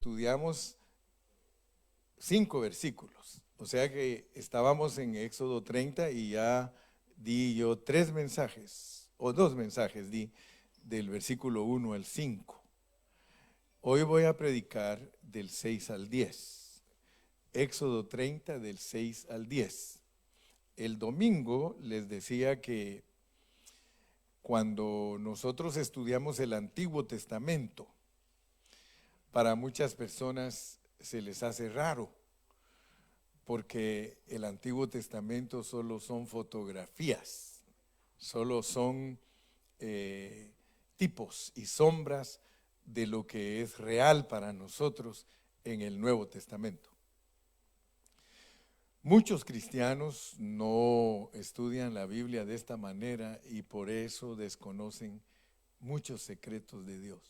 estudiamos 5 versículos. O sea que estábamos en Éxodo 30 y ya di yo 3 mensajes, o 2 mensajes di, del versículo 1 al 5. Hoy voy a predicar del 6 al 10. Éxodo 30 del 6 al 10. El domingo les decía que cuando nosotros estudiamos el Antiguo Testamento, para muchas personas se les hace raro, porque el Antiguo Testamento solo son fotografías, solo son tipos y sombras de lo que es real para nosotros en el Nuevo Testamento. Muchos cristianos no estudian la Biblia de esta manera y por eso desconocen muchos secretos de Dios.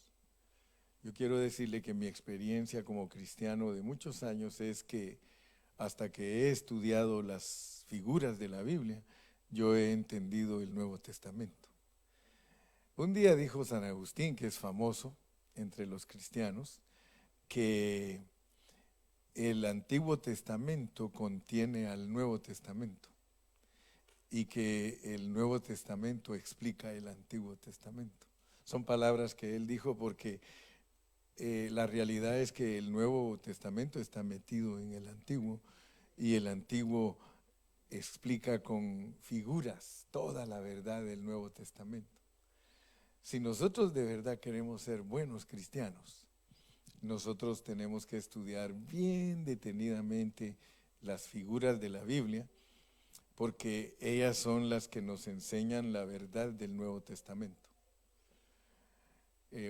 Yo quiero decirle que mi experiencia como cristiano de muchos años es que hasta que he estudiado las figuras de la Biblia, yo he entendido el Nuevo Testamento. Un día dijo San Agustín, que es famoso entre los cristianos, que el Antiguo Testamento contiene al Nuevo Testamento y que el Nuevo Testamento explica el Antiguo Testamento. Son palabras que él dijo porque la realidad es que el Nuevo Testamento está metido en el Antiguo y el Antiguo explica con figuras toda la verdad del Nuevo Testamento. Si nosotros de verdad queremos ser buenos cristianos, nosotros tenemos que estudiar bien detenidamente las figuras de la Biblia, porque ellas son las que nos enseñan la verdad del Nuevo Testamento.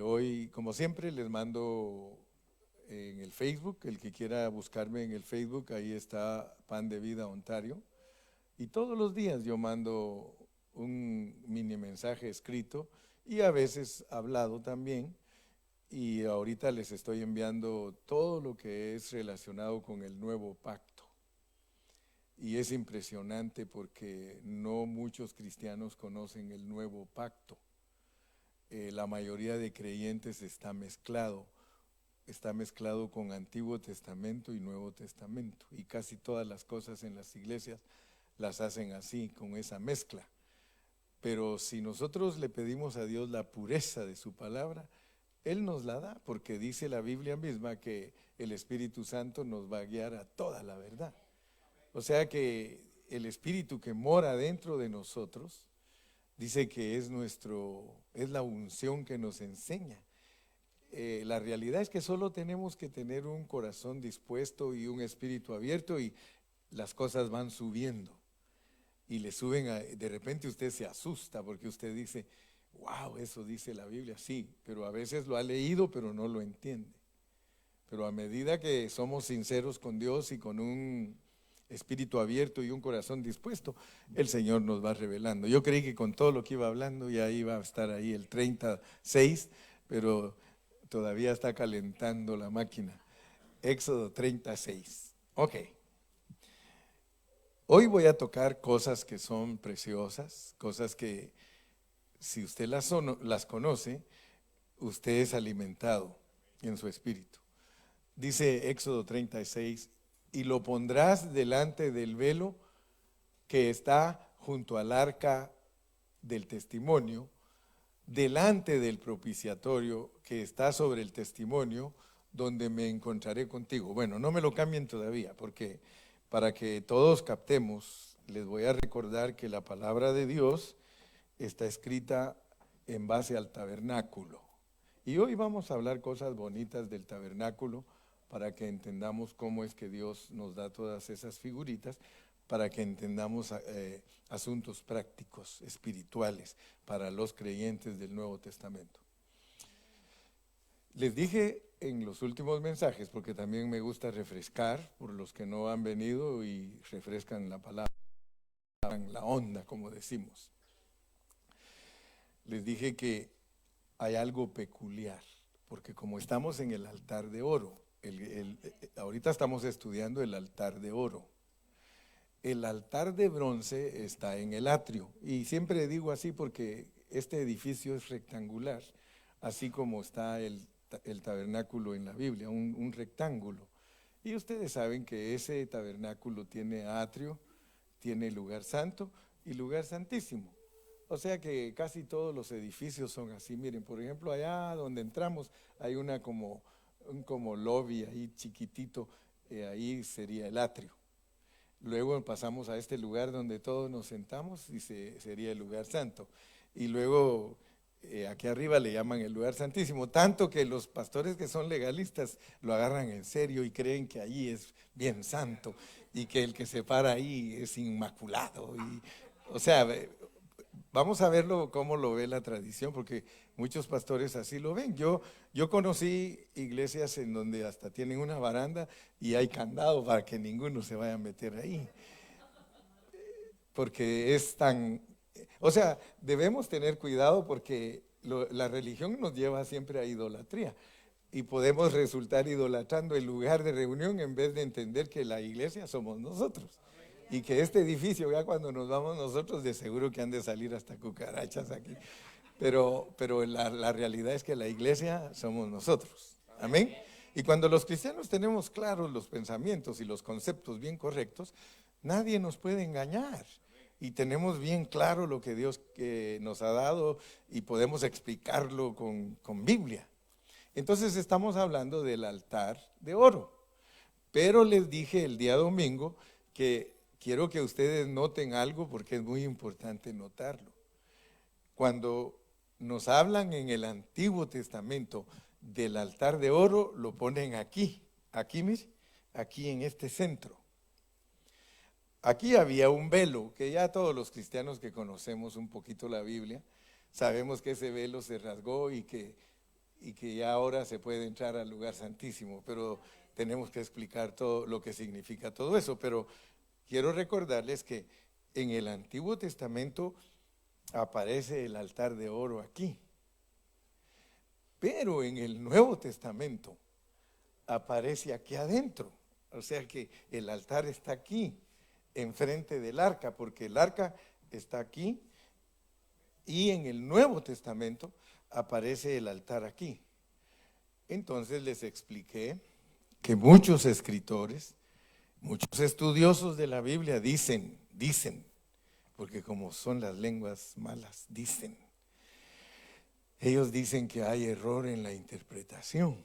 Hoy, como siempre, les mando en el Facebook, el que quiera buscarme en el Facebook, ahí está Pan de Vida Ontario, y todos los días yo mando un mini mensaje escrito y a veces hablado también, y ahorita les estoy enviando todo lo que es relacionado con el nuevo pacto. Y es impresionante porque no muchos cristianos conocen el nuevo pacto. La mayoría de creyentes está mezclado con Antiguo Testamento y Nuevo Testamento, y casi todas las cosas en las iglesias las hacen así, con esa mezcla. Pero si nosotros le pedimos a Dios la pureza de su palabra, Él nos la da, porque dice la Biblia misma que el Espíritu Santo nos va a guiar a toda la verdad. O sea que el Espíritu que mora dentro de nosotros, dice que es la unción que nos enseña. La realidad es que solo tenemos que tener un corazón dispuesto y un espíritu abierto, y las cosas van subiendo. Y le suben, de repente usted se asusta porque usted dice, wow, eso dice la Biblia. Sí, pero a veces lo ha leído pero no lo entiende. Pero a medida que somos sinceros con Dios y con un espíritu abierto y un corazón dispuesto, el Señor nos va revelando. Yo creí que con todo lo que iba hablando ya iba a estar ahí el 36, pero todavía está calentando la máquina. Éxodo 36. Ok. Hoy voy a tocar cosas que son preciosas, cosas que si usted las conoce, usted es alimentado en su espíritu. Dice Éxodo 36, y lo pondrás delante del velo que está junto al arca del testimonio, delante del propiciatorio que está sobre el testimonio, donde me encontraré contigo. Bueno, no me lo cambien todavía, porque para que todos captemos, les voy a recordar que la palabra de Dios está escrita en base al tabernáculo. Y hoy vamos a hablar cosas bonitas del tabernáculo para que entendamos cómo es que Dios nos da todas esas figuritas, para que entendamos asuntos prácticos, espirituales, para los creyentes del Nuevo Testamento. Les dije en los últimos mensajes, porque también me gusta refrescar por los que no han venido y refrescan la palabra, la onda, como decimos. Les dije que hay algo peculiar, porque como estamos en el altar de oro, ahorita estamos estudiando el altar de oro. El altar de bronce está en el atrio, y siempre digo así porque este edificio es rectangular, así como está el el tabernáculo en la Biblia, un rectángulo. Y ustedes saben que ese tabernáculo tiene atrio, tiene lugar santo y lugar santísimo. O sea que casi todos los edificios son así. Miren, por ejemplo, allá donde entramos hay un como lobby ahí chiquitito, ahí sería el atrio. Luego pasamos a este lugar donde todos nos sentamos y sería el lugar santo. Y luego aquí arriba le llaman el lugar santísimo, tanto que los pastores que son legalistas lo agarran en serio y creen que allí es bien santo y que el que se para ahí es inmaculado. O sea, vamos a verlo cómo lo ve la tradición, porque muchos pastores así lo ven. Yo conocí iglesias en donde hasta tienen una baranda y hay candado para que ninguno se vaya a meter ahí, porque es tan... O sea, debemos tener cuidado porque la religión nos lleva siempre a idolatría y podemos resultar idolatrando el lugar de reunión en vez de entender que la iglesia somos nosotros. Y que este edificio, ya cuando nos vamos nosotros, de seguro que han de salir hasta cucarachas aquí. Pero la realidad es que la iglesia somos nosotros. Amén. Y cuando los cristianos tenemos claros los pensamientos y los conceptos bien correctos, nadie nos puede engañar. Y tenemos bien claro lo que Dios nos ha dado y podemos explicarlo con Biblia. Entonces estamos hablando del altar de oro. Pero les dije el día domingo que quiero que ustedes noten algo porque es muy importante notarlo. Cuando nos hablan en el Antiguo Testamento del altar de oro, lo ponen aquí, mire, aquí en este centro. Aquí había un velo, que ya todos los cristianos que conocemos un poquito la Biblia, sabemos que ese velo se rasgó y que ya ahora se puede entrar al lugar santísimo, pero tenemos que explicar todo lo que significa todo eso. Pero quiero recordarles que en el Antiguo Testamento aparece el altar de oro aquí, pero en el Nuevo Testamento aparece aquí adentro. O sea que el altar está aquí, enfrente del arca, porque el arca está aquí y en el Nuevo Testamento aparece el altar aquí. Entonces les expliqué que muchos escritores, muchos estudiosos de la Biblia dicen, porque como son las lenguas malas, dicen. Ellos dicen que hay error en la interpretación,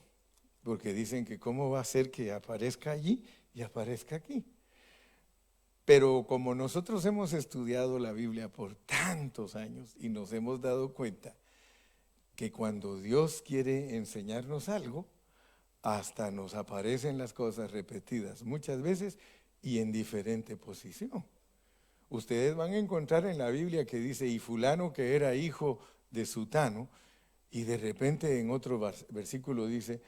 porque dicen que cómo va a ser que aparezca allí y aparezca aquí. Pero como nosotros hemos estudiado la Biblia por tantos años y nos hemos dado cuenta que cuando Dios quiere enseñarnos algo, hasta nos aparecen las cosas repetidas muchas veces y en diferente posición. Ustedes van a encontrar en la Biblia que dice, y fulano que era hijo de Sutano, y de repente en otro versículo dice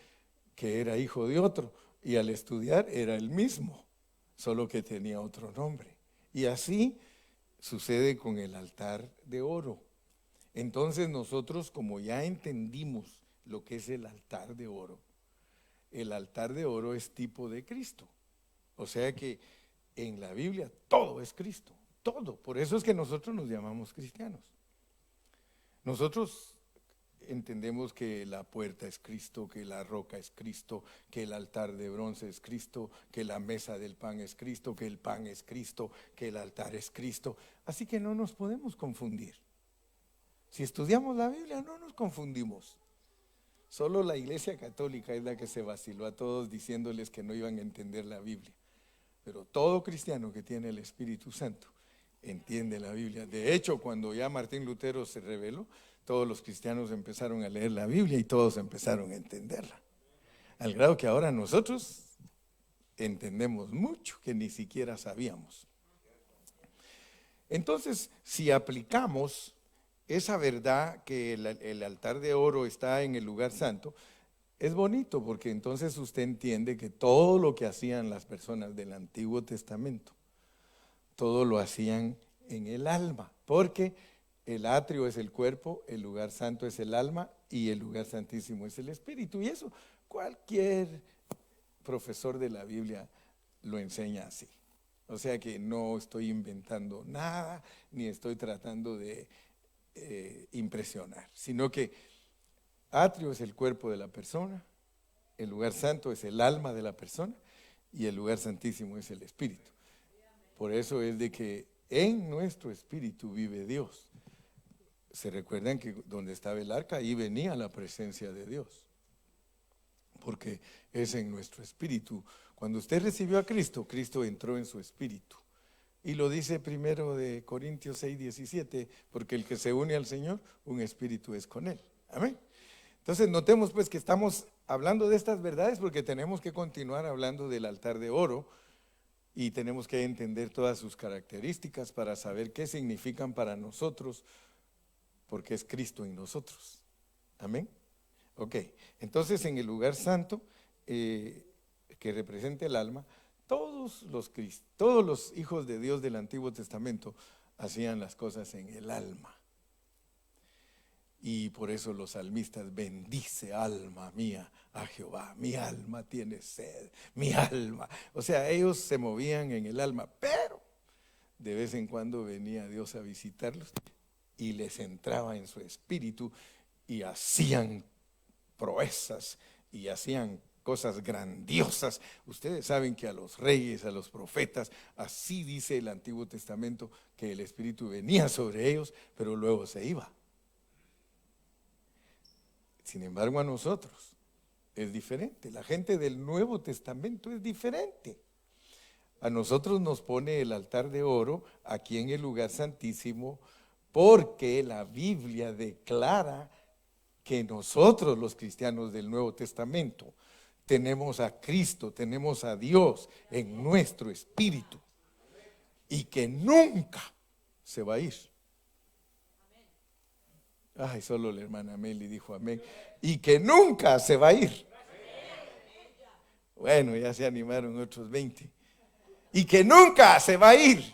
que era hijo de otro, y al estudiar era el mismo, solo que tenía otro nombre. Y así sucede con el altar de oro. Entonces nosotros, como ya entendimos lo que es el altar de oro es tipo de Cristo. O sea que en la Biblia todo es Cristo, todo. Por eso es que nosotros nos llamamos cristianos. Nosotros entendemos que la puerta es Cristo, que la roca es Cristo, que el altar de bronce es Cristo, que la mesa del pan es Cristo, que el pan es Cristo, que el altar es Cristo. Así que no nos podemos confundir. Si estudiamos la Biblia no nos confundimos. Solo la Iglesia Católica es la que se vaciló a todos diciéndoles que no iban a entender la Biblia. Pero todo cristiano que tiene el Espíritu Santo entiende la Biblia. De hecho, cuando ya Martín Lutero se rebeló, todos los cristianos empezaron a leer la Biblia y todos empezaron a entenderla. Al grado que ahora nosotros entendemos mucho que ni siquiera sabíamos. Entonces, si aplicamos esa verdad que el altar de oro está en el lugar santo, es bonito porque entonces usted entiende que todo lo que hacían las personas del Antiguo Testamento, todo lo hacían en el alma, porque el atrio es el cuerpo, el lugar santo es el alma y el lugar santísimo es el espíritu. Y eso cualquier profesor de la Biblia lo enseña así. O sea que no estoy inventando nada, ni estoy tratando de impresionar, sino que atrio es el cuerpo de la persona, el lugar santo es el alma de la persona y el lugar santísimo es el espíritu. Por eso es de que en nuestro espíritu vive Dios. Se recuerdan que donde estaba el arca, ahí venía la presencia de Dios, porque es en nuestro espíritu. Cuando usted recibió a Cristo, Cristo entró en su espíritu. Y lo dice primero de Corintios 6:17, porque el que se une al Señor, un espíritu es con él. Amén. Entonces notemos pues que estamos hablando de estas verdades porque tenemos que continuar hablando del altar de oro y tenemos que entender todas sus características para saber qué significan para nosotros, porque es Cristo en nosotros. Amén. Ok, entonces en el lugar santo que representa el alma, todos los hijos de Dios del Antiguo Testamento hacían las cosas en el alma. Y por eso los salmistas: bendice alma mía a Jehová, mi alma tiene sed, mi alma. O sea, ellos se movían en el alma, pero de vez en cuando venía Dios a visitarlos y les entraba en su espíritu y hacían proezas y hacían cosas grandiosas. Ustedes saben que a los reyes, a los profetas, así dice el Antiguo Testamento, que el espíritu venía sobre ellos, pero luego se iba. Sin embargo, a nosotros es diferente. La gente del Nuevo Testamento es diferente. A nosotros nos pone el altar de oro aquí en el lugar santísimo, porque la Biblia declara que nosotros, los cristianos del Nuevo Testamento, tenemos a Cristo, tenemos a Dios en nuestro espíritu y que nunca se va a ir. Ay, solo la hermana Meli dijo amén. Y que nunca se va a ir. Bueno, ya se animaron otros 20. Y que nunca se va a ir.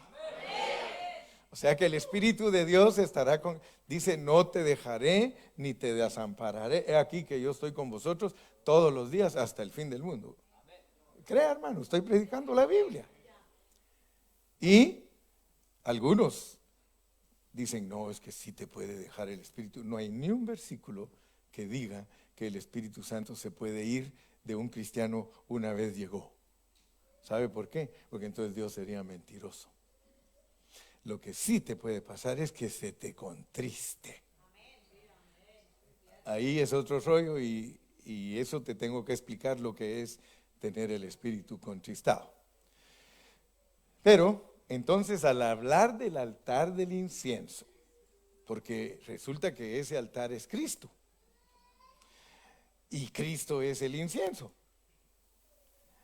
O sea que el Espíritu de Dios estará con, dice: no te dejaré ni te desampararé. He aquí que yo estoy con vosotros todos los días hasta el fin del mundo. Crea, hermano, estoy predicando la Biblia. Y algunos dicen: no, es que sí te puede dejar el Espíritu. No hay ni un versículo que diga que el Espíritu Santo se puede ir de un cristiano una vez llegó. ¿Sabe por qué? Porque entonces Dios sería mentiroso. Lo que sí te puede pasar es que se te contriste. Ahí es otro rollo y eso te tengo que explicar lo que es tener el espíritu contristado. Pero entonces, al hablar del altar del incienso, porque resulta que ese altar es Cristo y Cristo es el incienso.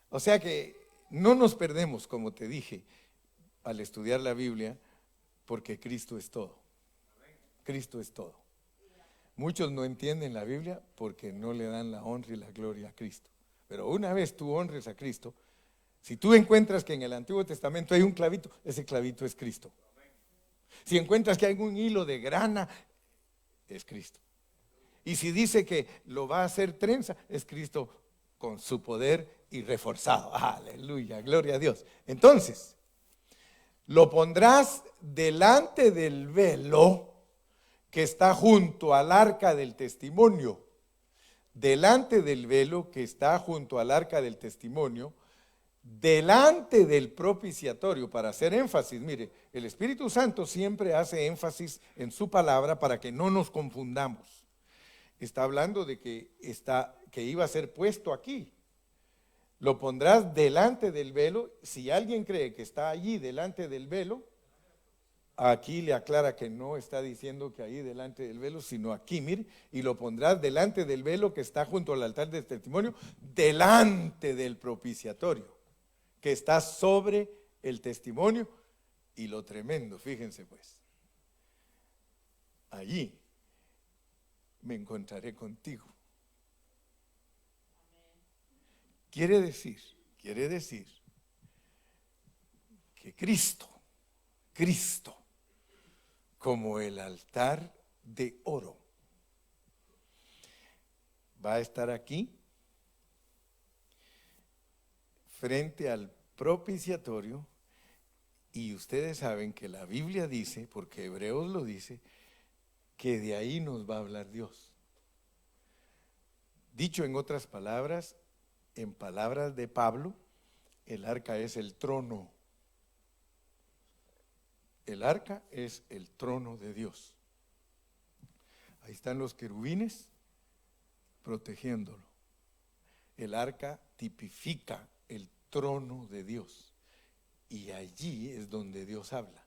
O sea que no nos perdemos, como te dije, al estudiar la Biblia, porque Cristo es todo. Cristo es todo. Muchos no entienden la Biblia porque no le dan la honra y la gloria a Cristo. Pero una vez tú honres a Cristo, si tú encuentras que en el Antiguo Testamento hay un clavito, ese clavito es Cristo. Si encuentras que hay un hilo de grana, es Cristo. Y si dice que lo va a hacer trenza, es Cristo con su poder y reforzado. Aleluya, gloria a Dios. Entonces, lo pondrás delante del velo que está junto al arca del testimonio. Delante del velo que está junto al arca del testimonio, delante del propiciatorio, para hacer énfasis. Mire, el Espíritu Santo siempre hace énfasis en su palabra para que no nos confundamos. Está hablando de que iba a ser puesto aquí. Lo pondrás delante del velo. Si alguien cree que está allí delante del velo, aquí le aclara que no está diciendo que ahí delante del velo, sino aquí, mire, y lo pondrás delante del velo que está junto al altar del testimonio, delante del propiciatorio, que está sobre el testimonio. Y lo tremendo, fíjense pues, allí me encontraré contigo. Quiere decir que Cristo, como el altar de oro, va a estar aquí frente al propiciatorio. Y ustedes saben que la Biblia dice, porque Hebreos lo dice, que de ahí nos va a hablar Dios. Dicho en otras palabras, en palabras de Pablo, el arca es el trono. El arca es el trono de Dios. Ahí están los querubines protegiéndolo. El arca tipifica el trono de Dios. Y allí es donde Dios habla.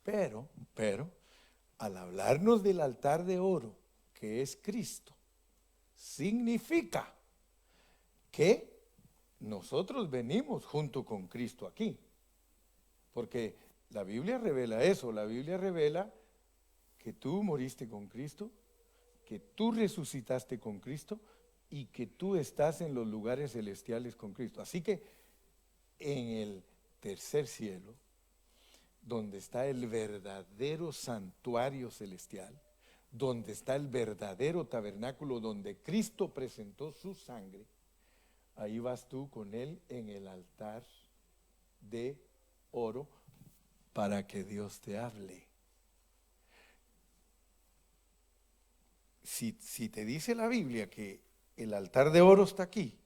Pero, al hablarnos del altar de oro, que es Cristo, significa que nosotros venimos junto con Cristo aquí. Porque la Biblia revela eso, la Biblia revela que tú moriste con Cristo, que tú resucitaste con Cristo y que tú estás en los lugares celestiales con Cristo. Así que en el tercer cielo, donde está el verdadero santuario celestial, donde está el verdadero tabernáculo, donde Cristo presentó su sangre, ahí vas tú con Él en el altar de oro para que Dios te hable. Si te dice la Biblia que el altar de oro está aquí,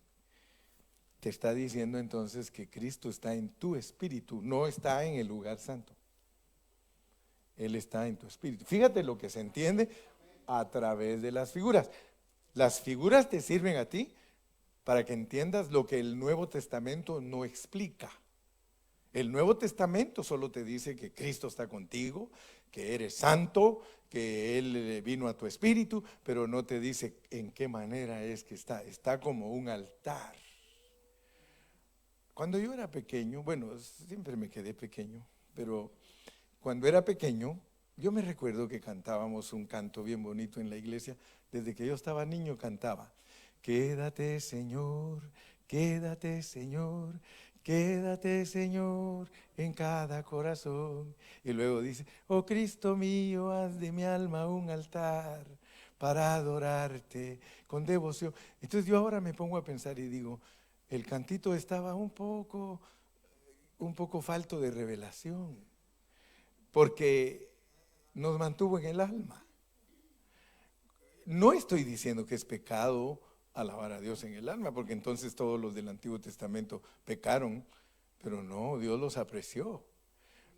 te está diciendo entonces que Cristo está en tu espíritu, no está en el lugar santo. Él está en tu espíritu. Fíjate lo que se entiende a través de las figuras. Las figuras te sirven a ti para que entiendas lo que el Nuevo Testamento no explica. El Nuevo Testamento solo te dice que Cristo está contigo, que eres santo, que Él vino a tu espíritu, pero no te dice en qué manera es que está. Está como un altar. Cuando yo era pequeño, bueno, siempre me quedé pequeño, pero cuando era pequeño, yo me recuerdo que cantábamos un canto bien bonito en la iglesia. Desde que yo estaba niño cantaba: quédate Señor, quédate Señor, quédate Señor en cada corazón. Y luego dice: oh Cristo mío, haz de mi alma un altar para adorarte con devoción. Entonces yo ahora me pongo a pensar y digo, el cantito estaba un poco falto de revelación, porque nos mantuvo en el alma. No estoy diciendo que es pecado alabar a Dios en el alma, porque entonces todos los del Antiguo Testamento pecaron, pero no, Dios los apreció.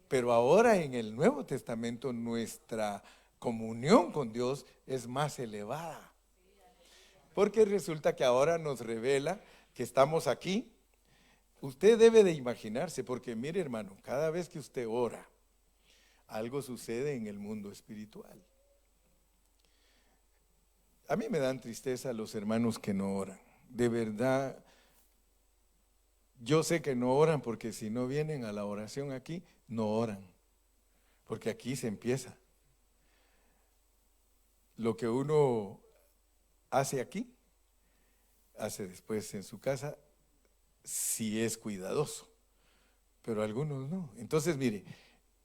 Pero ahora en el Nuevo Testamento nuestra comunión con Dios es más elevada, porque resulta que ahora nos revela que estamos aquí. Usted debe de imaginarse, porque mire hermano, cada vez que usted ora, algo sucede en el mundo espiritual. A mí me dan tristeza los hermanos que no oran. De verdad, yo sé que no oran porque si no vienen a la oración aquí, no oran. Porque aquí se empieza. Lo que uno hace aquí, hace después en su casa, si es cuidadoso. Pero algunos no. Entonces, mire,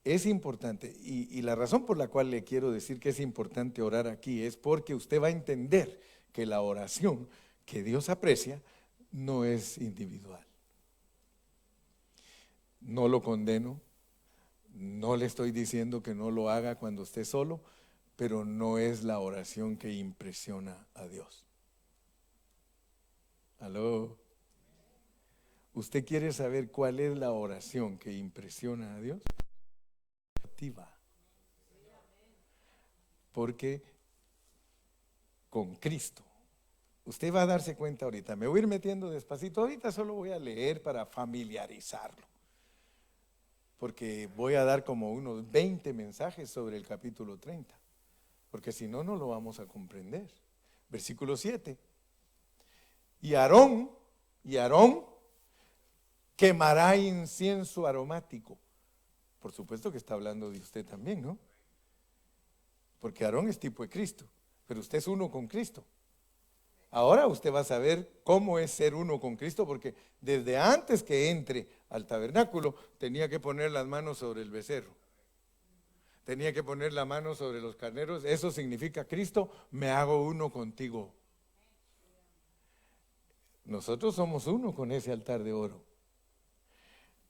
es importante, y la razón por la cual le quiero decir que es importante orar aquí es porque usted va a entender que la oración que Dios aprecia no es individual. No lo condeno, no le estoy diciendo que no lo haga cuando esté solo, pero no es la oración que impresiona a Dios. ¿Aló? ¿Usted quiere saber cuál es la oración que impresiona a Dios? Porque con Cristo, usted va a darse cuenta ahorita, me voy a ir metiendo despacito, ahorita solo voy a leer para familiarizarlo, porque voy a dar como unos 20 mensajes sobre el capítulo 30, porque si no, no lo vamos a comprender. Versículo 7, y Aarón quemará incienso aromático. Por supuesto que está hablando de usted también, ¿no? Porque Aarón es tipo de Cristo, pero usted es uno con Cristo. Ahora usted va a saber cómo es ser uno con Cristo, porque desde antes que entre al tabernáculo tenía que poner las manos sobre el becerro, tenía que poner la mano sobre los carneros. Eso significa: Cristo, me hago uno contigo. Nosotros somos uno con ese altar de oro.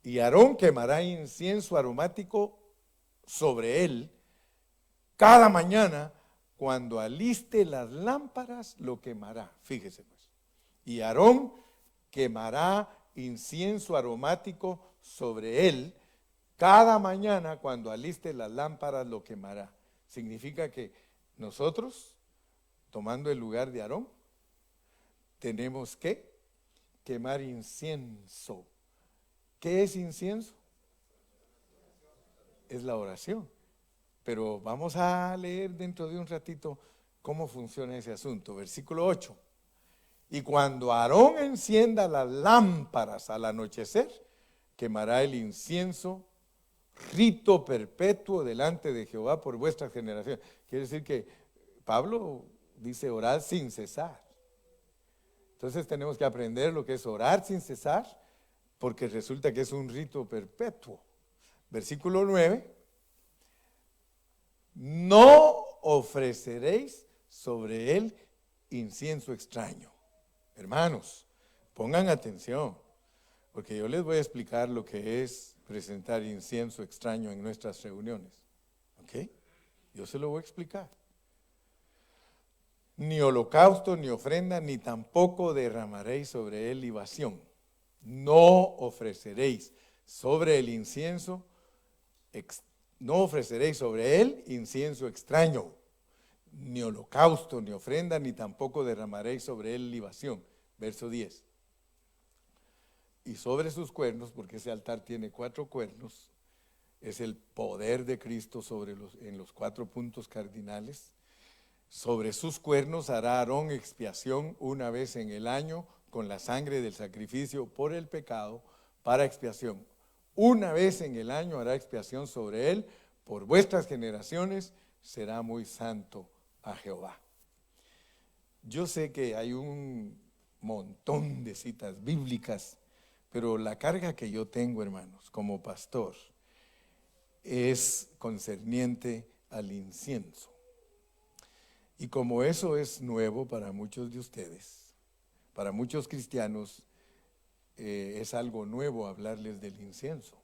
Y Aarón quemará incienso aromático sobre él cada mañana cuando aliste las lámparas, lo quemará. Fíjese pues. Y Aarón quemará incienso aromático sobre él. Cada mañana cuando aliste las lámparas, lo quemará. Significa que nosotros, tomando el lugar de Aarón, tenemos que quemar incienso. ¿Qué es incienso? Es la oración. Pero vamos a leer dentro de un ratito cómo funciona ese asunto. Versículo 8. Y cuando Aarón encienda las lámparas al anochecer, quemará el incienso, rito perpetuo delante de Jehová por vuestras generaciones. Quiere decir que Pablo dice orar sin cesar. Entonces tenemos que aprender lo que es orar sin cesar, porque resulta que es un rito perpetuo. Versículo 9. No ofreceréis sobre él incienso extraño. Hermanos, pongan atención, porque yo les voy a explicar lo que es presentar incienso extraño en nuestras reuniones. ¿Ok? Yo se lo voy a explicar. Ni holocausto, ni ofrenda, ni tampoco derramaréis sobre él libación. No ofreceréis sobre el incienso no ofreceréis sobre él incienso extraño, ni holocausto, ni ofrenda, ni tampoco derramaréis sobre él libación. Verso 10. Y sobre sus cuernos, porque ese altar tiene 4 cuernos, es el poder de Cristo en los 4 puntos cardinales. Sobre sus cuernos hará Aarón expiación una vez en el año con la sangre del sacrificio por el pecado para expiación. Una vez en el año hará expiación sobre él por vuestras generaciones, será muy santo a Jehová. Yo sé que hay un montón de citas bíblicas, pero la carga que yo tengo, hermanos, como pastor, es concerniente al incienso. Y como eso es nuevo para muchos de ustedes, para muchos cristianos, es algo nuevo hablarles del incienso.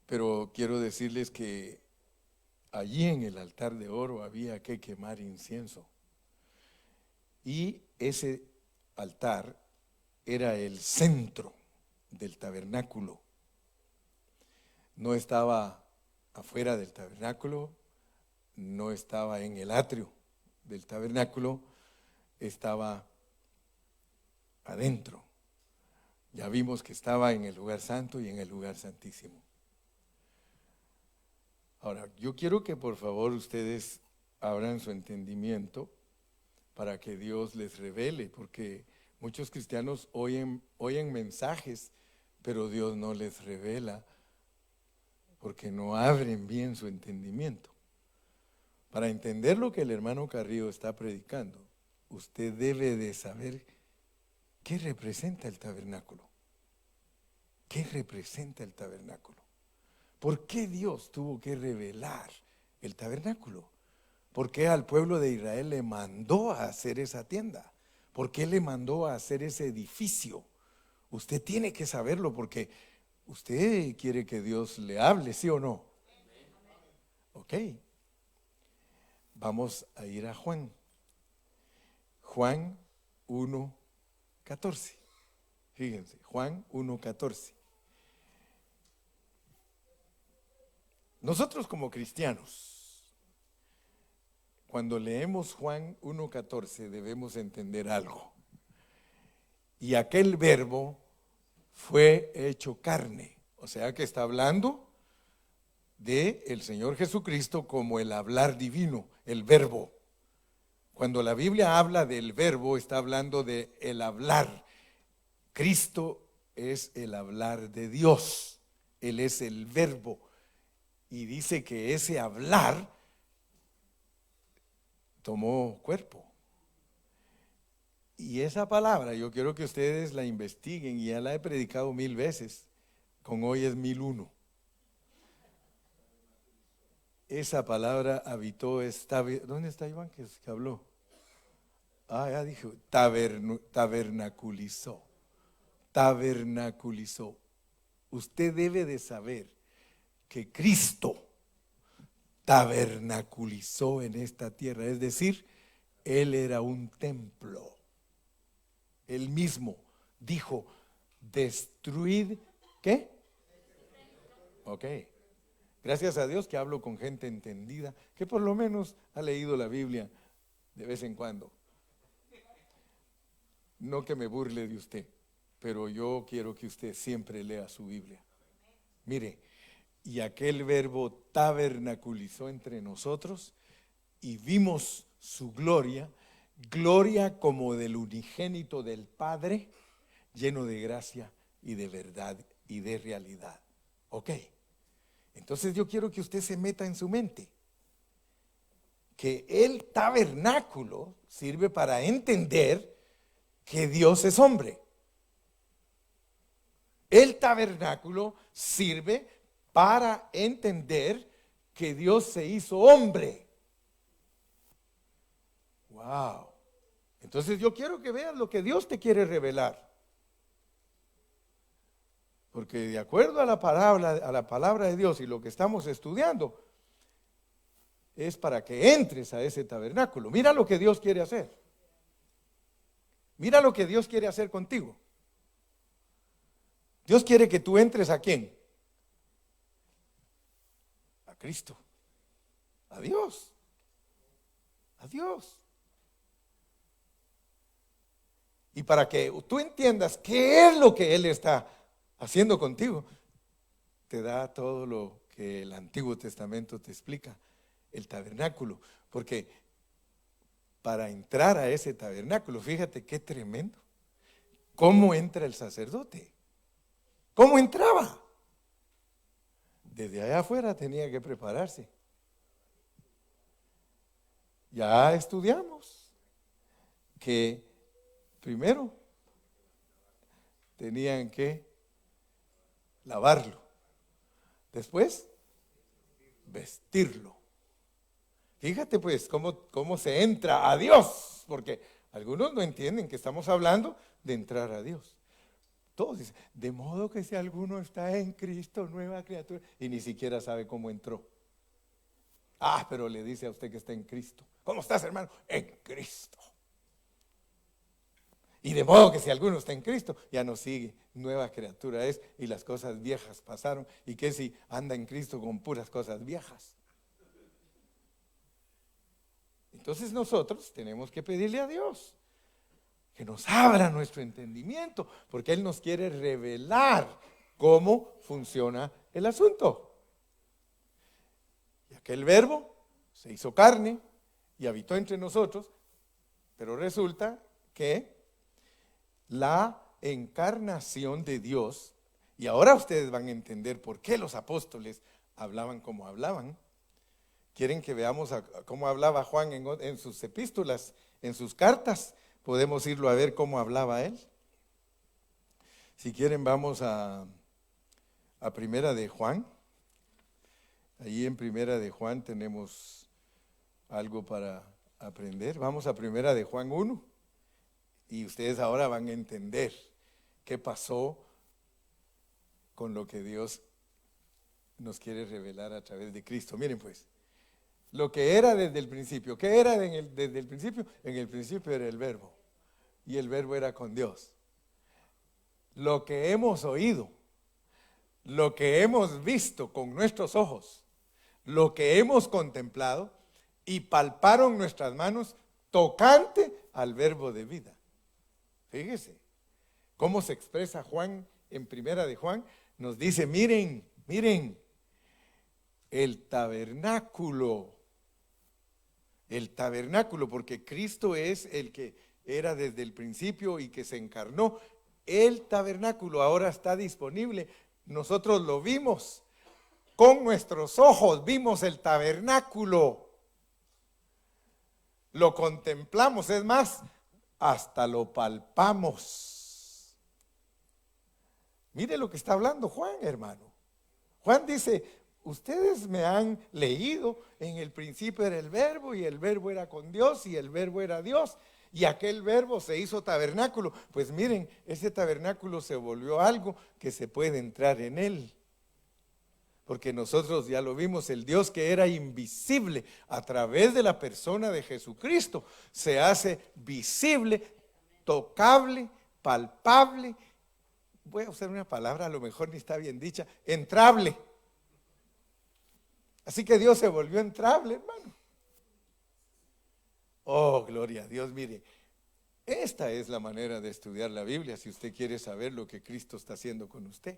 Pero quiero decirles que allí en el altar de oro había que quemar incienso. Y ese altar era el centro del tabernáculo. No estaba afuera del tabernáculo, no estaba en el atrio del tabernáculo, estaba adentro. Ya vimos que estaba en el lugar santo y en el lugar santísimo. Ahora, yo quiero que por favor ustedes abran su entendimiento para que Dios les revele, porque muchos cristianos oyen mensajes, pero Dios no les revela, porque no abren bien su entendimiento. Para entender lo que el hermano Carrillo está predicando, usted debe de saber qué representa el tabernáculo. ¿Qué representa el tabernáculo? ¿Por qué Dios tuvo que revelar el tabernáculo? ¿Por qué al pueblo de Israel le mandó a hacer esa tienda? ¿Por qué le mandó a hacer ese edificio? Usted tiene que saberlo porque usted quiere que Dios le hable, ¿sí o no? Ok. Vamos a ir a Juan. Juan 1:14. Fíjense, Juan 1:14. Nosotros como cristianos, cuando leemos Juan 1:14 debemos entender algo. Y aquel verbo fue hecho carne. O sea que está hablando de el Señor Jesucristo como el hablar divino, el verbo. Cuando la Biblia habla del verbo, está hablando de el hablar. Cristo es el hablar de Dios. Él es el verbo. Y dice que ese hablar tomó cuerpo. Y esa palabra yo quiero que ustedes la investiguen, y ya la he predicado 1000 veces, con hoy es 1001. Esa palabra habitó, ¿dónde está Iván que habló? Ya dijo, tabernaculizó. Tabernaculizó. Usted debe de saber que Cristo tabernaculizó en esta tierra. Es decir, Él era un templo. Él mismo dijo, destruid, ¿qué? Ok. Gracias a Dios que hablo con gente entendida, que por lo menos ha leído la Biblia de vez en cuando. No que me burle de usted, pero yo quiero que usted siempre lea su Biblia. Mire, y aquel verbo tabernaculizó entre nosotros y vimos su gloria, gloria como del unigénito del Padre, lleno de gracia y de verdad y de realidad. Ok, entonces yo quiero que usted se meta en su mente que el tabernáculo sirve para entender que Dios es hombre. El tabernáculo sirve para entender que Dios se hizo hombre. Wow. Entonces yo quiero que veas lo que Dios te quiere revelar. Porque de acuerdo a la palabra de Dios y lo que estamos estudiando, es para que entres a ese tabernáculo. Mira lo que Dios quiere hacer. Mira lo que Dios quiere hacer contigo. Dios quiere que tú entres ¿a quién? A Cristo. A Dios. A Dios. Y para que tú entiendas qué es lo que Él está haciendo contigo, te da todo lo que el Antiguo Testamento te explica, el tabernáculo. Porque para entrar a ese tabernáculo, fíjate qué tremendo. ¿Cómo entra el sacerdote? ¿Cómo entraba? Desde allá afuera tenía que prepararse. Ya estudiamos que primero tenían que lavarlo, después vestirlo. Fíjate pues cómo se entra a Dios, porque algunos no entienden que estamos hablando de entrar a Dios. Todos dicen, de modo que si alguno está en Cristo, nueva criatura, y ni siquiera sabe cómo entró. Ah, pero le dice a usted que está en Cristo. ¿Cómo estás, hermano? En Cristo. Y de modo que si alguno está en Cristo, ya no sigue, nueva criatura es, y las cosas viejas pasaron. ¿Y qué si anda en Cristo con puras cosas viejas? Entonces nosotros tenemos que pedirle a Dios que nos abra nuestro entendimiento, porque Él nos quiere revelar cómo funciona el asunto. Y aquel verbo se hizo carne y habitó entre nosotros, pero resulta que la encarnación de Dios, y ahora ustedes van a entender por qué los apóstoles hablaban como hablaban. Quieren que veamos cómo hablaba Juan en sus epístolas, en sus cartas. Podemos irlo a ver cómo hablaba él. Si quieren vamos a Primera de Juan. Allí en Primera de Juan tenemos algo para aprender. Vamos a Primera de Juan 1 y ustedes ahora van a entender qué pasó con lo que Dios nos quiere revelar a través de Cristo. Miren pues, lo que era desde el principio. ¿Qué era desde el principio? En el principio era el verbo y el verbo era con Dios. Lo que hemos oído, lo que hemos visto con nuestros ojos, lo que hemos contemplado y palparon nuestras manos tocante al verbo de vida. Fíjese cómo se expresa Juan en Primera de Juan. Nos dice, miren, el tabernáculo, porque Cristo es el que era desde el principio y que se encarnó. El tabernáculo ahora está disponible. Nosotros lo vimos con nuestros ojos, vimos el tabernáculo, lo contemplamos, es más, hasta lo palpamos. Mire lo que está hablando Juan, hermano. Juan dice, ustedes me han leído, en el principio era el verbo y el verbo era con Dios y el verbo era Dios. Y aquel verbo se hizo tabernáculo. Pues miren, ese tabernáculo se volvió algo que se puede entrar en él. Porque nosotros ya lo vimos, el Dios que era invisible a través de la persona de Jesucristo se hace visible, tocable, palpable. Voy a usar una palabra, a lo mejor ni está bien dicha, entrable. Así que Dios se volvió entrable, hermano. Oh, gloria a Dios, mire. Esta es la manera de estudiar la Biblia si usted quiere saber lo que Cristo está haciendo con usted.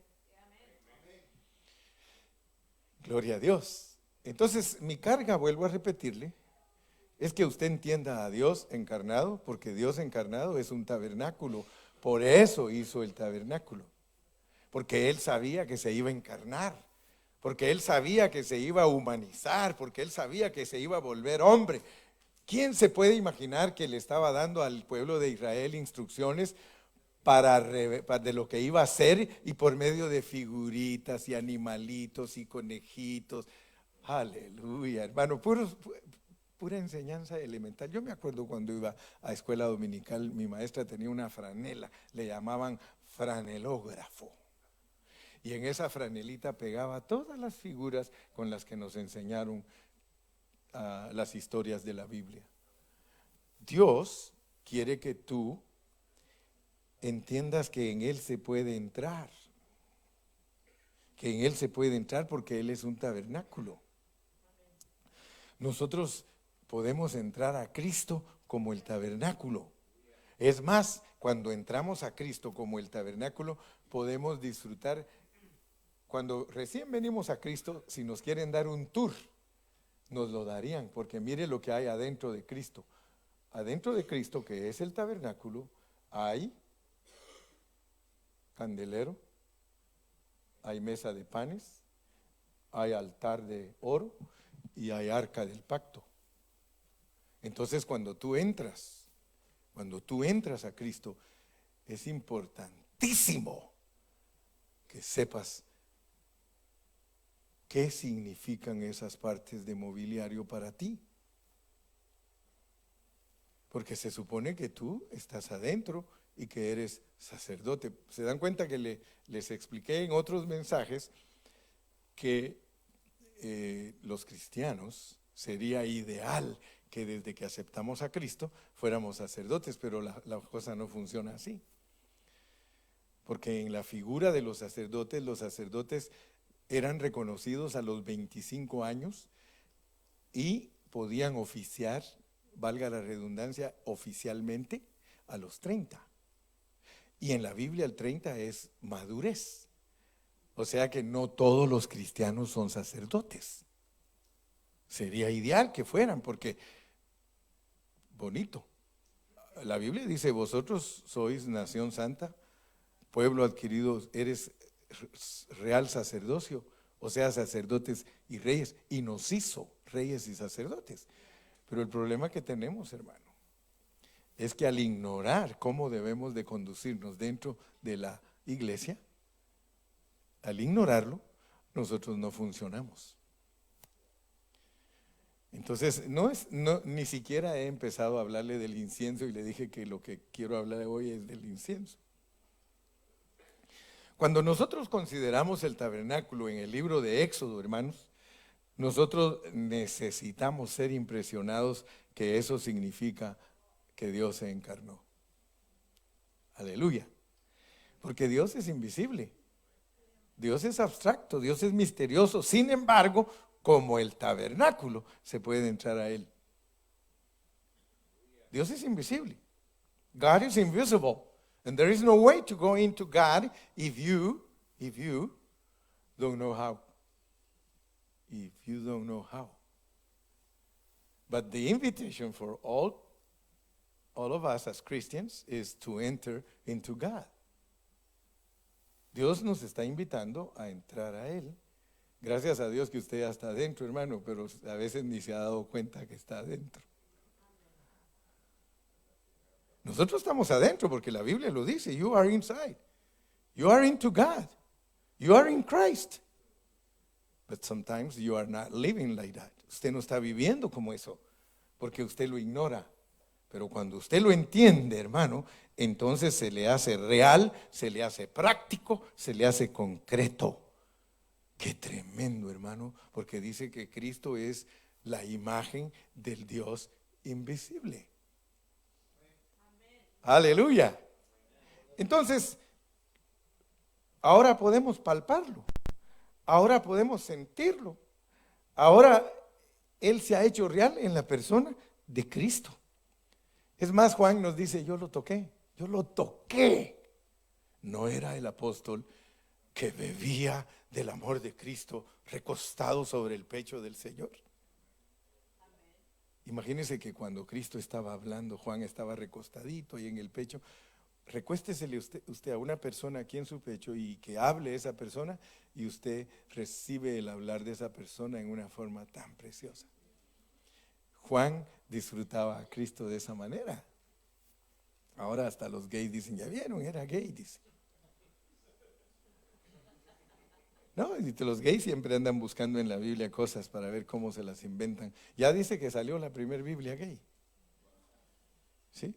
Gloria a Dios. Entonces, mi carga, vuelvo a repetirle, es que usted entienda a Dios encarnado, porque Dios encarnado es un tabernáculo. Por eso hizo el tabernáculo. Porque Él sabía que se iba a encarnar. Porque Él sabía que se iba a humanizar. Porque Él sabía que se iba a volver hombre. ¿Quién se puede imaginar que le estaba dando al pueblo de Israel instrucciones de lo que iba a hacer, y por medio de figuritas y animalitos y conejitos? Aleluya, hermano, pura enseñanza elemental. Yo me acuerdo cuando iba a escuela dominical, mi maestra tenía una franela, le llamaban franelógrafo. Y en esa franelita pegaba todas las figuras con las que nos enseñaron las historias de la Biblia. Dios quiere que tú entiendas que en Él se puede entrar. Que en Él se puede entrar porque Él es un tabernáculo. Nosotros podemos entrar a Cristo como el tabernáculo. Es más, cuando entramos a Cristo como el tabernáculo, podemos disfrutar. Cuando recién venimos a Cristo, si nos quieren dar un tour, nos lo darían, porque mire lo que hay adentro de Cristo. Adentro de Cristo, que es el tabernáculo, hay candelero, hay mesa de panes, hay altar de oro y hay arca del pacto. Entonces, cuando tú entras a Cristo, es importantísimo que sepas qué significan esas partes de mobiliario para ti. Porque se supone que tú estás adentro y que eres sacerdote. Se dan cuenta que les expliqué en otros mensajes que los cristianos sería ideal que desde que aceptamos a Cristo fuéramos sacerdotes, pero la cosa no funciona así. Porque en la figura de los sacerdotes eran reconocidos a los 25 años y podían oficiar, valga la redundancia, oficialmente a los 30. Y en la Biblia el 30 es madurez. O sea que no todos los cristianos son sacerdotes. Sería ideal que fueran, porque bonito. La Biblia dice: vosotros sois nación santa, pueblo adquirido, eres real sacerdocio, o sea, sacerdotes y reyes, y nos hizo reyes y sacerdotes. Pero el problema que tenemos, hermano, es que al ignorar cómo debemos de conducirnos dentro de la iglesia, al ignorarlo, nosotros no funcionamos. Entonces, ni siquiera he empezado a hablarle del incienso, y le dije que lo que quiero hablar hoy es del incienso. Cuando nosotros consideramos el tabernáculo en el libro de Éxodo, hermanos, nosotros necesitamos ser impresionados que eso significa que Dios se encarnó. Aleluya. Porque Dios es invisible. Dios es abstracto, Dios es misterioso. Sin embargo, como el tabernáculo, se puede entrar a Él. Dios es invisible. God is invisible. And there is no way to go into God if you don't know how. If you don't know how. But the invitation for all of us as Christians is to enter into God. Dios nos está invitando a entrar a Él. Gracias a Dios que usted ya está adentro, hermano, pero a veces ni se ha dado cuenta que está adentro. Nosotros estamos adentro porque la Biblia lo dice. You are inside. You are into God. You are in Christ. But sometimes you are not living like that. Usted no está viviendo como eso porque usted lo ignora. Pero cuando usted lo entiende, hermano, entonces se le hace real, se le hace práctico, se le hace concreto. Qué tremendo, hermano, porque dice que Cristo es la imagen del Dios invisible. Aleluya. Entonces, ahora podemos palparlo, ahora podemos sentirlo, ahora Él se ha hecho real en la persona de Cristo. Es más, Juan nos dice, yo lo toqué. No era el apóstol que bebía del amor de Cristo recostado sobre el pecho del Señor. Imagínense que cuando Cristo estaba hablando, Juan estaba recostadito ahí en el pecho. Recuéstesele usted a una persona aquí en su pecho y que hable esa persona, y usted recibe el hablar de esa persona en una forma tan preciosa. Juan disfrutaba a Cristo de esa manera. Ahora hasta los gays dicen, ya vieron, era gay, dice. No, y los gays siempre andan buscando en la Biblia cosas para ver cómo se las inventan. Ya dice que salió la primera Biblia gay. ¿Sí?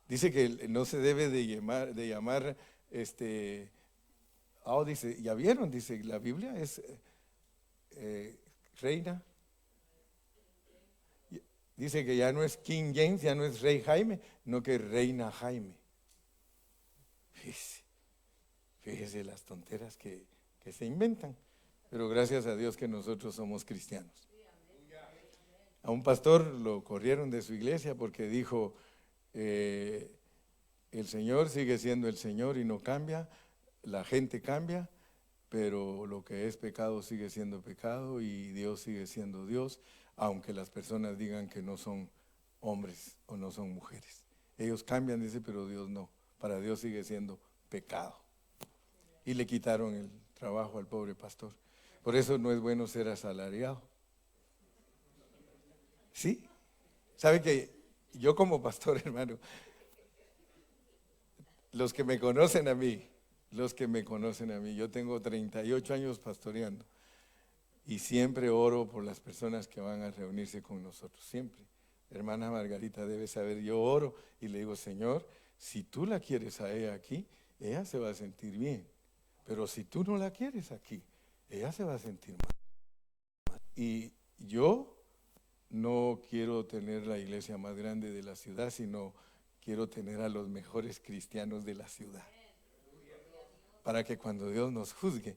Dice que no se debe de llamar dice, ya vieron, dice, la Biblia es reina. Dice que ya no es King James, ya no es Rey Jaime, no que Reina Jaime. Fíjese las tonteras que se inventan. Pero gracias a Dios que nosotros somos cristianos. A un pastor lo corrieron de su iglesia porque dijo, el Señor sigue siendo el Señor y no cambia, la gente cambia, pero lo que es pecado sigue siendo pecado y Dios sigue siendo Dios, aunque las personas digan que no son hombres o no son mujeres. Ellos cambian, dice, pero Dios no. Para Dios sigue siendo pecado. Y le quitaron el trabajo al pobre pastor. Por eso no es bueno ser asalariado. ¿Sí? ¿Sabe que yo como pastor, hermano, los que me conocen a mí, yo tengo 38 años pastoreando y siempre oro por las personas que van a reunirse con nosotros, siempre. Hermana Margarita debe saber, yo oro y le digo, Señor, si tú la quieres a ella aquí, ella se va a sentir bien. Pero si tú no la quieres aquí, ella se va a sentir mal. Y yo no quiero tener la iglesia más grande de la ciudad, sino quiero tener a los mejores cristianos de la ciudad. Para que cuando Dios nos juzgue,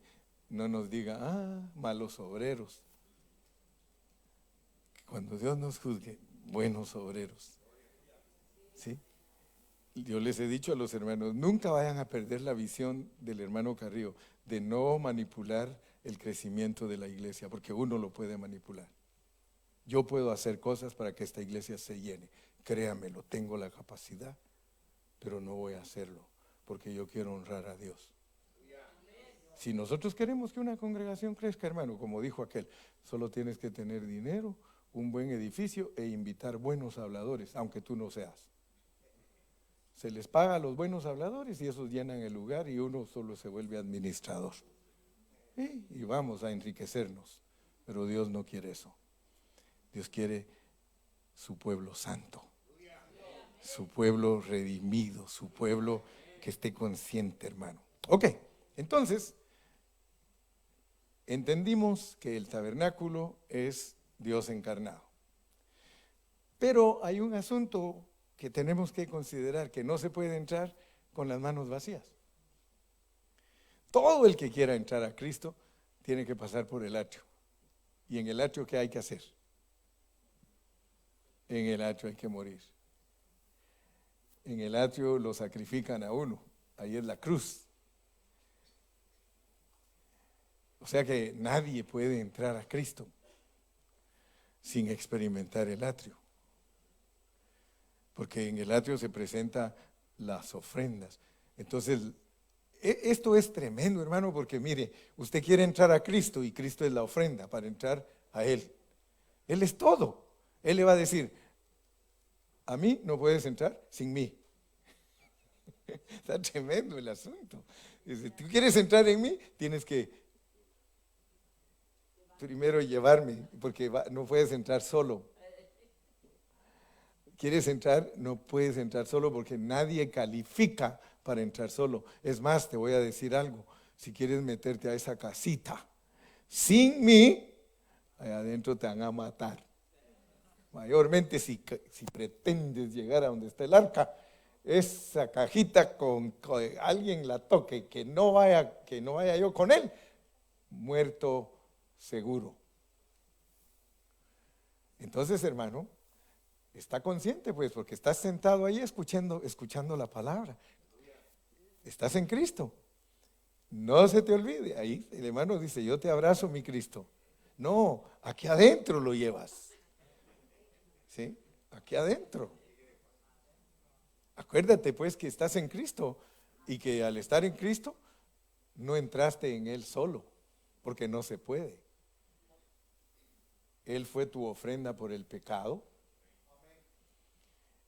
no nos diga, malos obreros. Cuando Dios nos juzgue, buenos obreros. ¿Sí? Yo les he dicho a los hermanos, nunca vayan a perder la visión del hermano Carrillo de no manipular el crecimiento de la iglesia, porque uno lo puede manipular. Yo puedo hacer cosas para que esta iglesia se llene, créamelo, tengo la capacidad, pero no voy a hacerlo, porque yo quiero honrar a Dios. Si nosotros queremos que una congregación crezca, hermano, como dijo aquel, solo tienes que tener dinero, un buen edificio e invitar buenos habladores, aunque tú no seas. Se les paga a los buenos habladores y esos llenan el lugar y uno solo se vuelve administrador. Y vamos a enriquecernos. Pero Dios no quiere eso. Dios quiere su pueblo santo, su pueblo redimido, su pueblo que esté consciente, hermano. Ok, entonces, entendimos que el tabernáculo es Dios encarnado. Pero hay un asunto que tenemos que considerar, que no se puede entrar con las manos vacías. Todo el que quiera entrar a Cristo tiene que pasar por el atrio. ¿Y en el atrio qué hay que hacer? En el atrio hay que morir. En el atrio lo sacrifican a uno. Ahí es la cruz. O sea que nadie puede entrar a Cristo sin experimentar el atrio. Porque en el atrio se presentan las ofrendas. Entonces, esto es tremendo, hermano, porque mire, usted quiere entrar a Cristo y Cristo es la ofrenda para entrar a Él. Él es todo. Él le va a decir, a mí no puedes entrar sin mí. Está tremendo el asunto. Si tú quieres entrar en mí, tienes que primero llevarme, porque no puedes entrar solo. ¿Quieres entrar? No puedes entrar solo porque nadie califica para entrar solo. Es más, te voy a decir algo. si quieres meterte a esa casita sin mí, allá adentro te van a matar. Mayormente si pretendes llegar a donde está el arca, esa cajita con alguien la toque, que no vaya yo con él, muerto seguro. Entonces, hermano, está consciente, pues, porque estás sentado ahí escuchando la palabra. Estás en Cristo. No se te olvide. Ahí el hermano dice: yo te abrazo, mi Cristo. No, aquí adentro lo llevas. ¿Sí? Aquí adentro. Acuérdate, pues, que estás en Cristo y que al estar en Cristo no entraste en Él solo, porque no se puede. Él fue tu ofrenda por el pecado.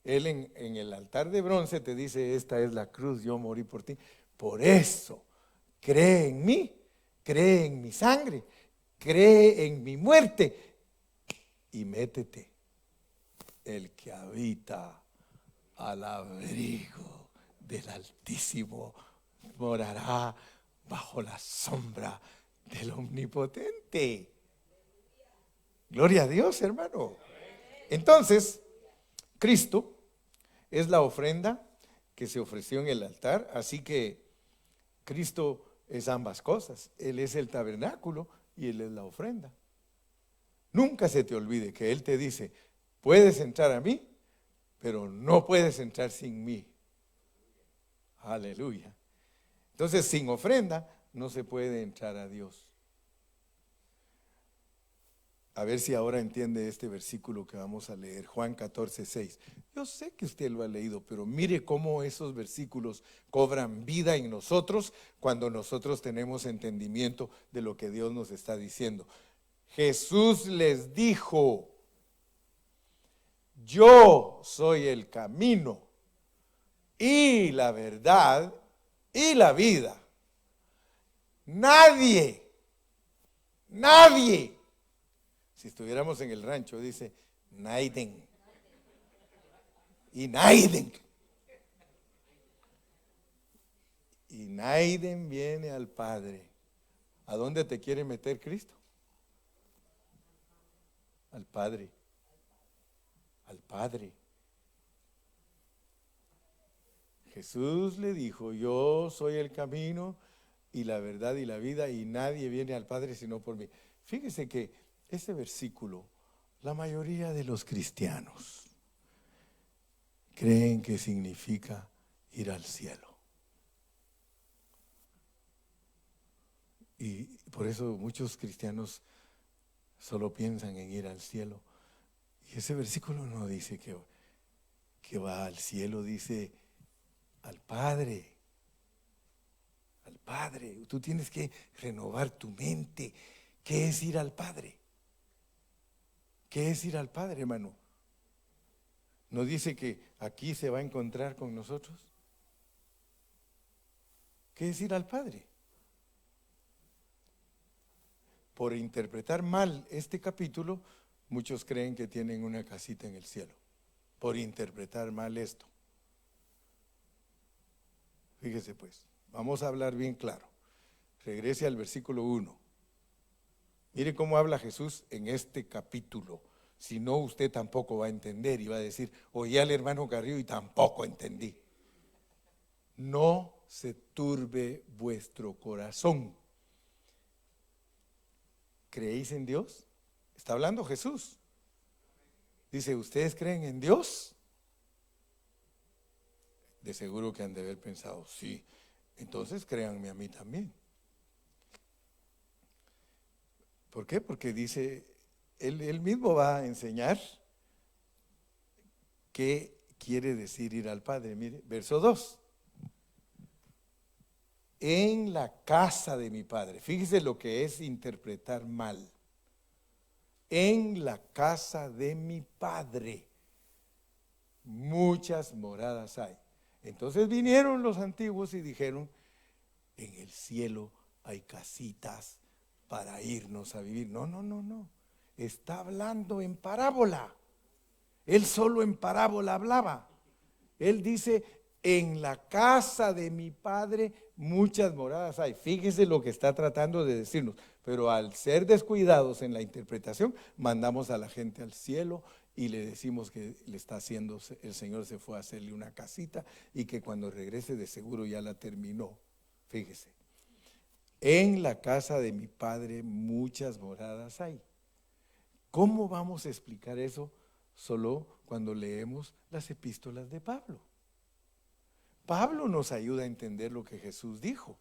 Él en el altar de bronce te dice: esta es la cruz, yo morí por ti. Por eso, cree en mí, cree en mi sangre, cree en mi muerte y métete. El que habita al abrigo del Altísimo morará bajo la sombra del Omnipotente. Gloria a Dios, hermano. Entonces, Cristo es la ofrenda que se ofreció en el altar, así que Cristo es ambas cosas. Él es el tabernáculo y Él es la ofrenda. Nunca se te olvide que Él te dice: puedes entrar a mí, pero no puedes entrar sin mí. Aleluya. Entonces, sin ofrenda no se puede entrar a Dios. A ver si ahora entiende este versículo que vamos a leer, Juan 14:6. Yo sé que usted lo ha leído, pero mire cómo esos versículos cobran vida en nosotros cuando nosotros tenemos entendimiento de lo que Dios nos está diciendo. Jesús les dijo: yo soy el camino y la verdad y la vida. Nadie, si estuviéramos en el rancho, dice Naiden y Naiden. Y Naiden viene al Padre. ¿A dónde te quiere meter Cristo? Al Padre. Al Padre. Jesús le dijo: yo soy el camino y la verdad y la vida, y nadie viene al Padre sino por mí. Fíjese que este versículo, la mayoría de los cristianos creen que significa ir al cielo. Y por eso muchos cristianos solo piensan en ir al cielo. Y ese versículo no dice que va al cielo, dice al Padre. Al Padre. Tú tienes que renovar tu mente. ¿Qué es ir al Padre? ¿Qué es ir al Padre, hermano? ¿No dice que aquí se va a encontrar con nosotros? ¿Qué es ir al Padre? Por interpretar mal este capítulo, muchos creen que tienen una casita en el cielo. Por interpretar mal esto. Fíjese pues, vamos a hablar bien claro. Regrese al versículo 1. Mire cómo habla Jesús en este capítulo. Si no, usted tampoco va a entender y va a decir: oye al hermano Carrillo y tampoco entendí. No se turbe vuestro corazón. ¿Creéis en Dios? Está hablando Jesús. Dice: ¿ustedes creen en Dios? De seguro que han de haber pensado: sí, entonces créanme a mí también. ¿Por qué? Porque dice, él mismo va a enseñar qué quiere decir ir al Padre. Mire, verso 2. En la casa de mi Padre. Fíjese lo que es interpretar mal. En la casa de mi Padre muchas moradas hay. Entonces vinieron los antiguos y dijeron: en el cielo hay casitas para irnos a vivir. No. Está hablando en parábola. Él solo en parábola hablaba. Él dice: En la casa de mi Padre muchas moradas hay. Fíjese lo que está tratando de decirnos. Pero al ser descuidados en la interpretación, mandamos a la gente al cielo y le decimos que le está haciendo, el Señor se fue a hacerle una casita y que cuando regrese de seguro ya la terminó. Fíjese. En la casa de mi Padre muchas moradas hay. ¿Cómo vamos a explicar eso? Solo cuando leemos las epístolas de Pablo. Pablo nos ayuda a entender lo que Jesús dijo.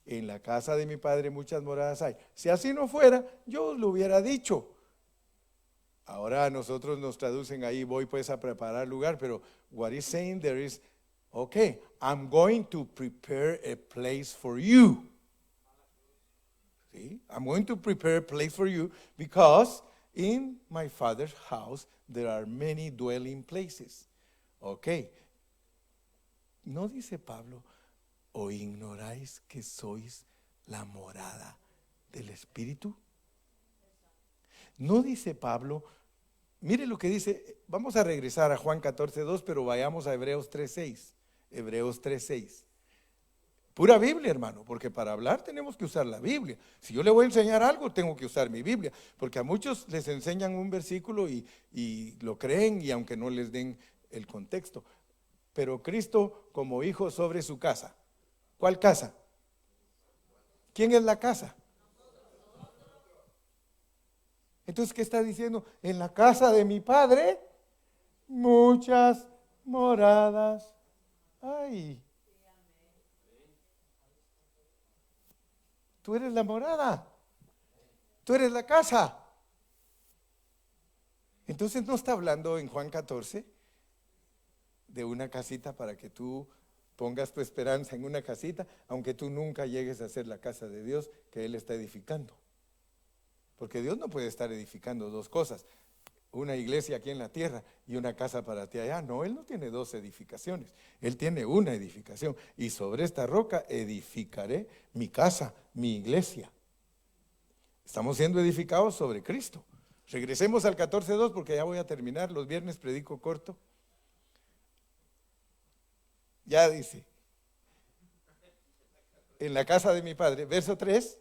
En la casa de mi Padre muchas moradas hay. Si así no fuera, yo os lo hubiera dicho. Ahora a nosotros nos traducen ahí, voy pues a preparar lugar, pero what is saying there is, okay, I'm going to prepare a place for you. ¿Sí? I'm going to prepare a place for you because in my Father's house there are many dwelling places. Okay. No dice Pablo, ¿o ignoráis que sois la morada del Espíritu? No dice Pablo, mire lo que dice, vamos a regresar a Juan 14:2, pero vayamos a Hebreos 3:6. Hebreos 3:6. Pura Biblia, hermano, porque para hablar tenemos que usar la Biblia. Si yo le voy a enseñar algo, tengo que usar mi Biblia, porque a muchos les enseñan un versículo y lo creen, y aunque no les den el contexto. Pero Cristo como hijo sobre su casa. ¿Cuál casa? ¿Quién es la casa? Entonces, ¿qué está diciendo? En la casa de mi Padre muchas moradas hay. Tú eres la morada. Tú eres la casa. Entonces no está hablando en Juan 14 de una casita para que tú pongas tu esperanza en una casita, aunque tú nunca llegues a ser la casa de Dios que Él está edificando. Porque Dios no puede estar edificando dos cosas, una iglesia aquí en la tierra y una casa para ti allá. No, Él no tiene dos edificaciones, Él tiene una edificación. Y sobre esta roca edificaré mi casa, mi iglesia. Estamos siendo edificados sobre Cristo. Regresemos al 14:2 porque ya voy a terminar, los viernes predico corto. Ya dice, en la casa de mi Padre, verso 3,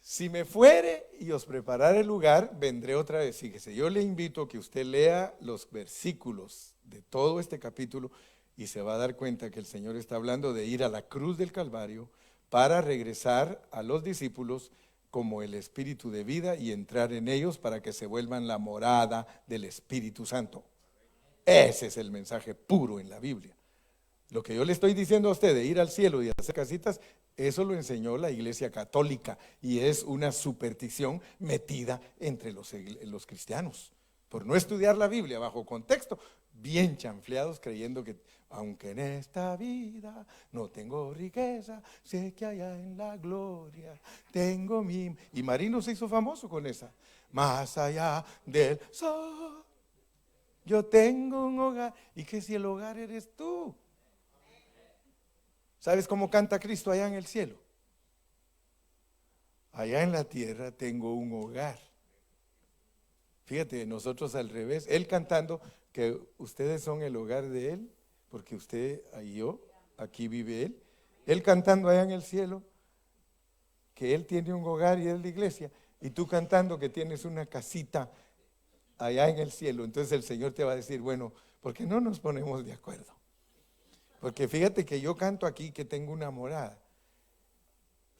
si me fuere y os preparare el lugar, vendré otra vez. Fíjese, yo le invito a que usted lea los versículos de todo este capítulo y se va a dar cuenta que el Señor está hablando de ir a la cruz del Calvario para regresar a los discípulos como el Espíritu de vida y entrar en ellos para que se vuelvan la morada del Espíritu Santo. Ese es el mensaje puro en la Biblia. Lo que yo le estoy diciendo a usted de ir al cielo y hacer casitas, eso lo enseñó la Iglesia Católica y es una superstición metida entre los cristianos. Por no estudiar la Biblia bajo contexto, bien chanfleados creyendo que aunque en esta vida no tengo riqueza, sé que allá en la gloria tengo mi... Y Marino se hizo famoso con esa. Más allá del sol. Yo tengo un hogar, y que si el hogar eres tú. ¿Sabes cómo canta Cristo allá en el cielo? Allá en la tierra tengo un hogar. Fíjate, nosotros al revés, Él cantando que ustedes son el hogar de Él, porque usted y yo, aquí vive Él. Él cantando allá en el cielo, que Él tiene un hogar y es la iglesia, y tú cantando que tienes una casita allá en el cielo. Entonces el Señor te va a decir, bueno, ¿por qué no nos ponemos de acuerdo? Porque fíjate que yo canto aquí que tengo una morada.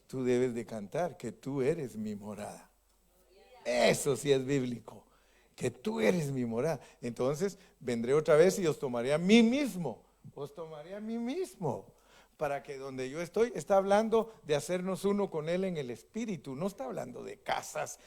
Tú debes de cantar que tú eres mi morada. Eso sí es bíblico, que tú eres mi morada. Entonces vendré otra vez y os tomaré a mí mismo. Os tomaré a mí mismo. Para que donde yo estoy, está hablando de hacernos uno con Él en el Espíritu. No está hablando de casas,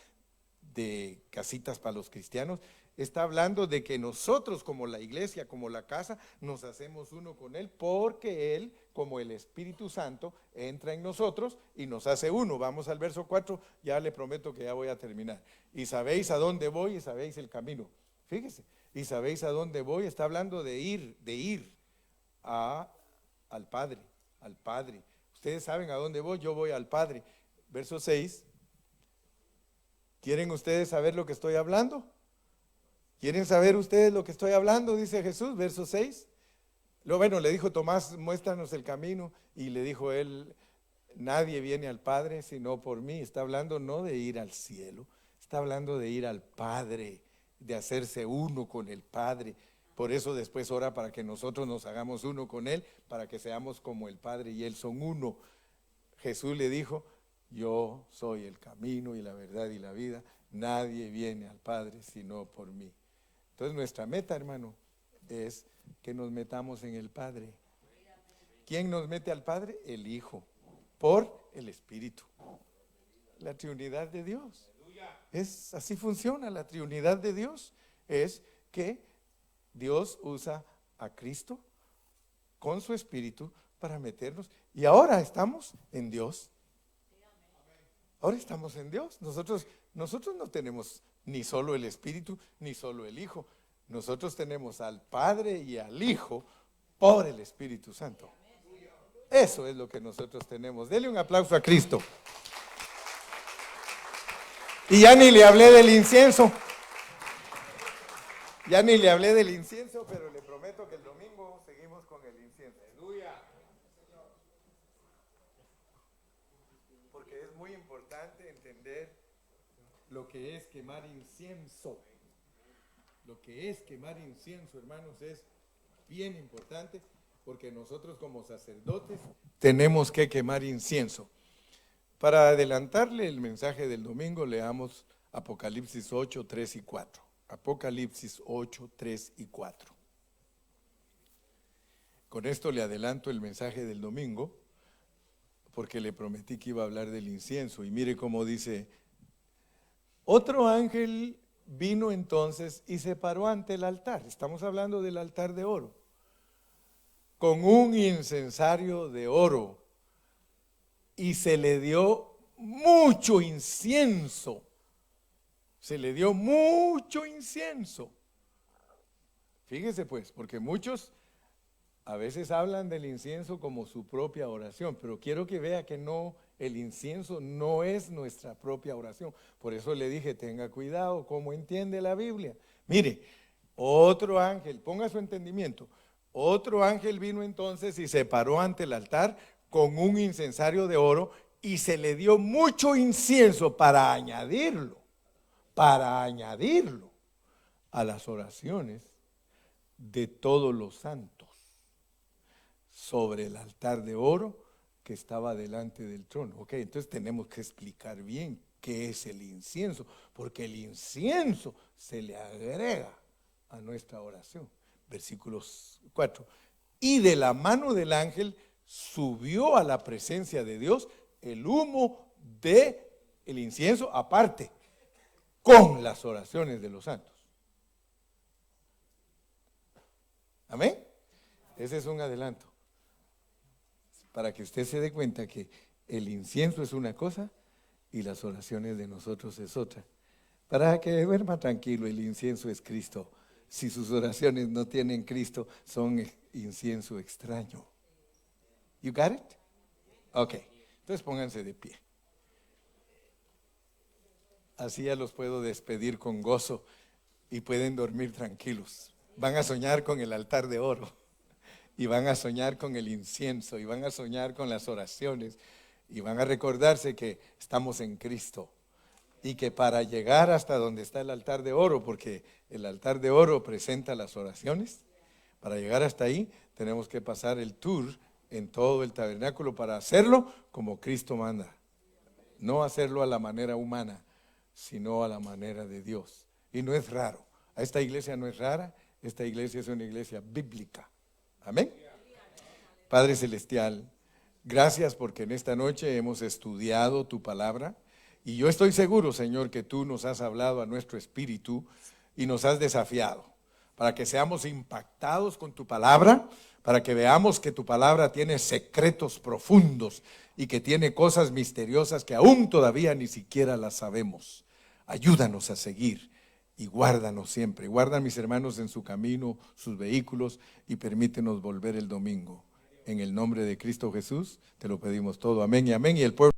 de casitas para los cristianos. Está hablando de que nosotros como la iglesia, como la casa, nos hacemos uno con Él, porque Él, como el Espíritu Santo, entra en nosotros y nos hace uno. Vamos al verso 4, ya le prometo que ya voy a terminar. Y sabéis a dónde voy y sabéis el camino. Fíjese, y sabéis a dónde voy, está hablando de ir al Padre, al Padre. Ustedes saben a dónde voy, yo voy al Padre. Verso 6. ¿Quieren ustedes saber lo que estoy hablando? ¿Quieren saber ustedes lo que estoy hablando? Dice Jesús, verso 6. Bueno, le dijo Tomás, muéstranos el camino. Y le dijo él, nadie viene al Padre sino por mí. Está hablando no de ir al cielo, está hablando de ir al Padre, de hacerse uno con el Padre. Por eso después ora para que nosotros nos hagamos uno con Él, para que seamos como el Padre y Él son uno. Jesús le dijo, yo soy el camino y la verdad y la vida. Nadie viene al Padre sino por mí. Entonces nuestra meta, hermano, es que nos metamos en el Padre. ¿Quién nos mete al Padre? El Hijo, por el Espíritu. La Trinidad de Dios. Así funciona la Trinidad de Dios. Es que Dios usa a Cristo con su Espíritu para meternos. Y ahora estamos en Dios. Ahora estamos en Dios. Nosotros no tenemos ni solo el Espíritu, ni solo el Hijo. Nosotros tenemos al Padre y al Hijo por el Espíritu Santo. Eso es lo que nosotros tenemos. Dele un aplauso a Cristo. Y ya ni le hablé del incienso. Ya ni le hablé del incienso, pero le prometo que el domingo seguimos con el incienso. Aleluya. Porque es muy importante entender lo que es quemar incienso. Lo que es quemar incienso, hermanos, es bien importante porque nosotros como sacerdotes tenemos que quemar incienso. Para adelantarle el mensaje del domingo, leamos Apocalipsis 8, 3 y 4. Apocalipsis 8, 3 y 4. Con esto le adelanto el mensaje del domingo, porque le prometí que iba a hablar del incienso. Y mire cómo dice, otro ángel vino entonces y se paró ante el altar. Estamos hablando del altar de oro. Con un incensario de oro. Y se le dio mucho incienso. Se le dio mucho incienso. Fíjese pues, porque muchos a veces hablan del incienso como su propia oración, pero quiero que vea que no, el incienso no es nuestra propia oración. Por eso le dije, tenga cuidado, ¿cómo entiende la Biblia? Mire, otro ángel, ponga su entendimiento, otro ángel vino entonces y se paró ante el altar con un incensario de oro y se le dio mucho incienso para añadirlo a las oraciones de todos los santos sobre el altar de oro que estaba delante del trono. Ok, entonces tenemos que explicar bien qué es el incienso, porque el incienso se le agrega a nuestra oración. Versículos 4. Y de la mano del ángel subió a la presencia de Dios el humo de el incienso aparte con las oraciones de los santos. Amén. Ese es un adelanto para que usted se dé cuenta que el incienso es una cosa y las oraciones de nosotros es otra. Para que duerma tranquilo, el incienso es Cristo. Si sus oraciones no tienen Cristo, son incienso extraño. You got it? Ok, entonces pónganse de pie. Así ya los puedo despedir con gozo y pueden dormir tranquilos. Van a soñar con el altar de oro y van a soñar con el incienso y van a soñar con las oraciones y van a recordarse que estamos en Cristo y que para llegar hasta donde está el altar de oro, porque el altar de oro presenta las oraciones, para llegar hasta ahí tenemos que pasar el tour en todo el tabernáculo para hacerlo como Cristo manda. No hacerlo a la manera humana, sino a la manera de Dios. Y no es raro. Esta iglesia no es rara, esta iglesia es una iglesia bíblica. Amén. Padre Celestial, gracias porque en esta noche hemos estudiado tu palabra y yo estoy seguro, Señor, que tú nos has hablado a nuestro espíritu y nos has desafiado para que seamos impactados con tu palabra, para que veamos que tu palabra tiene secretos profundos y que tiene cosas misteriosas que aún todavía ni siquiera las sabemos. Ayúdanos a seguir y guárdanos siempre. Guarda a mis hermanos en su camino, sus vehículos y permítenos volver el domingo. En el nombre de Cristo Jesús te lo pedimos todo. Amén y amén. Y el pueblo